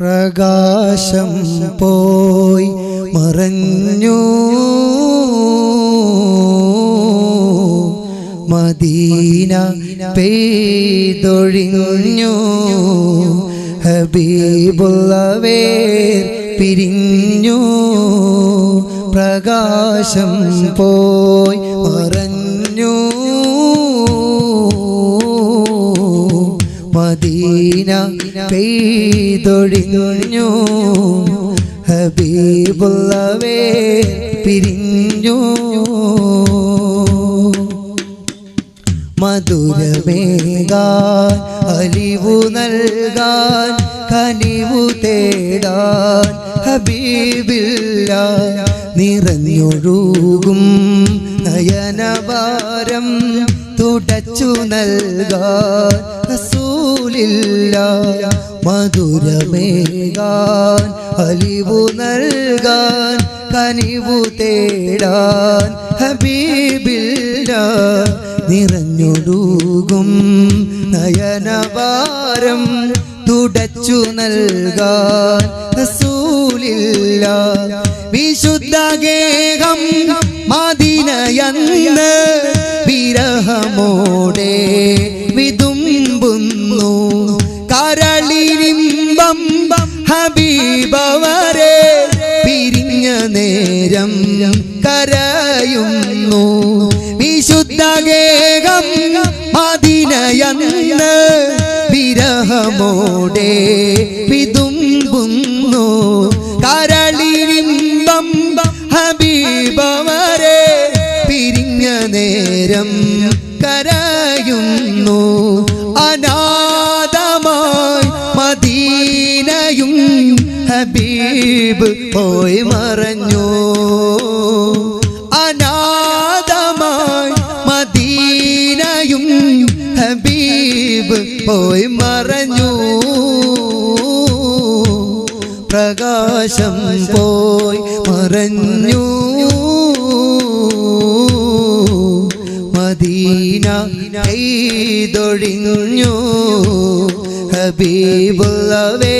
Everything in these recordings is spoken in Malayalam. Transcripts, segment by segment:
പ്രകാശം പോയി മറഞ്ഞു മദീന പെയ്തൊഴിഞ്ഞു ഹബീബുള്ളവേ പിരിഞ്ഞു പ്രകാശം പോയി മറഞ്ഞു മദീന പെയ്തൊഴിഞ്ഞു ഹബീബുള്ളവേ പിരിഞ്ഞു മധുരമേകാൻ അലിവു നൽകാൻ കനിവു തേടാൻ ഹബീബില്ല നിറഞ്ഞൊഴുകും നയനഭാരം തുടച്ചു നൽകാൻ റസൂലില്ല മധുരമേകാൻ അലിവു നൽകാൻ കനിവു തേടാൻ ഹബീബില്ല നിറഞ്ഞൊഴുകും നയനഭാരം തുടച്ചു നൽകാൻ റസൂലില്ല വിശുദ്ധ ഗേഹം മദീനയന്ന് വിരഹമോടെ വിതുമ്പുന്നു കരളിരിമ്പം ഹബീബവരെ പിരിഞ്ഞ നേരം കരയുന്നു വിശുദ്ധ ഗേഹം മദീനയന്ന് വിരഹമോടെ വിതുമ്പുന്നു കരളിരിമ്പം ഹബീബവരെ പിരിഞ്ഞ നേരം കരയുന്നു അനാഥമായി മദീനയും ഹബീബ് പോയി മറഞ്ഞു അനാഥമായി മദീനയും ഹബീബ് പോയി മറഞ്ഞു പ്രകാശം പോയി മറഞ്ഞു മദീന പെയ്തൊഴിഞ്ഞു ഹബീബുള്ളവേ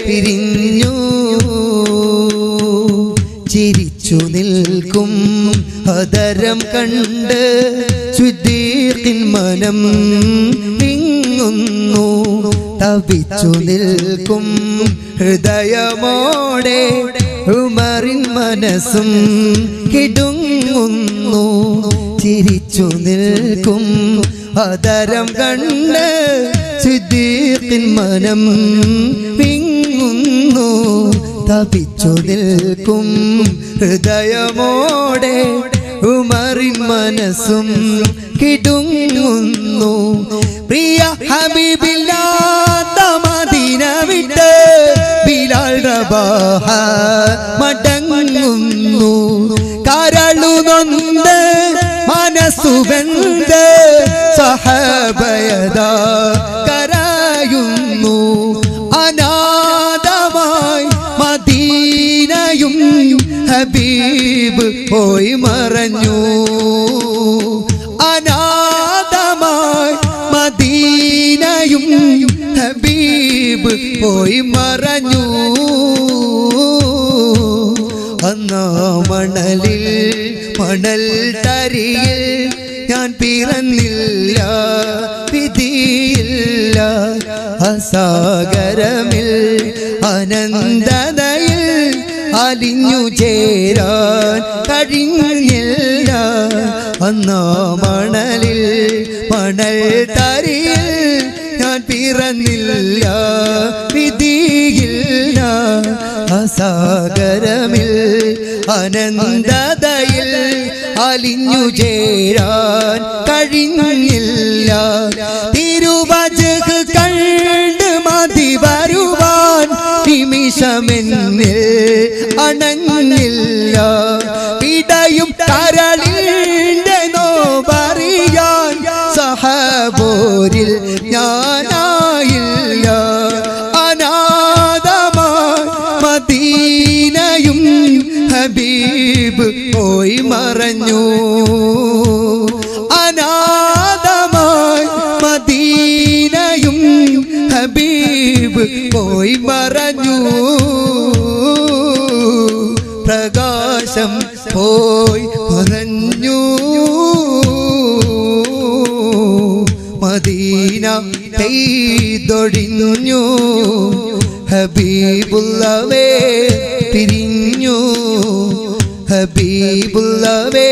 പിരിഞ്ഞു ചിരിച്ചു നിൽക്കും ഹദരം കണ്ട് സിദ്ദീഖിൻ മനം വിങ്ങുന്നു തപിച്ചു നിൽക്കും ഹൃദയമോടെ ഉമറിൻ മനസ്സും കിടുങ്ങുന്നു ചിരിച്ചു നിൽക്കും ഹദരം കണ്ട് സിദ്ദീഖിൻ മനം വിങ്ങുന്നു തപിച്ചു നിൽക്കും ഹൃദയമോടെ ഉമറിൻ മനസ്സും കിടുങ്ങുന്നു പ്രിയ ഹബീബില്ലാത്ത മദീന വിട്ട് ബിലാൽ റബാഹ മടങ്ങുന്നു കരളു നൊന്ത് മനസ്സു വെന്ത് സഹബയദാ കരയുന്നു അനാഥമായി മദീനയും ഹബീബ് പോയി മറഞ്ഞു അനാഥമായി മദീനയും ഹബീബ് പോയി മറഞ്ഞു അന്നാ മണലിൽ മണൽ തരിയിൽ ഞാൻ പിറന്നില്ല വിധിയില്ല അസാഗരമിൽ അനന്തതയിൽ അലിഞ്ഞു ചേരാൻ കഴിഞ്ഞില്ല അന്നാ മണലിൽ മണൽ തരിയിൽ ഞാൻ പിറന്നില്ല വിധിയില്ല അസാഗരമിൽ അനന്തതയിൽ അലിഞ്ഞു ചേരാൻ കഴിഞ്ഞില്ല തിരുവജഹ് കണ്ട് മതി വരുവാൻ നിമിഷമെന്നിൽ അണഞ്ഞില്ല ഇടയും കരളിന്റെ നോവറിയാൻ സഹബോരിൽ ഞാനായില്ല അനാഥമായി മദീനയും ഹബീബ് പോയി മറഞ്ഞു അനാഥമായി മദീനയും ഹബീബ് ഹബീബ് പോയി മറഞ്ഞു പ്രകാശം പോയി മറഞ്ഞു മദീന പെയ്തൊഴിഞ്ഞു ഹബീബുള്ളവേ പിരിഞ്ഞു ഹബീബുള്ളവേ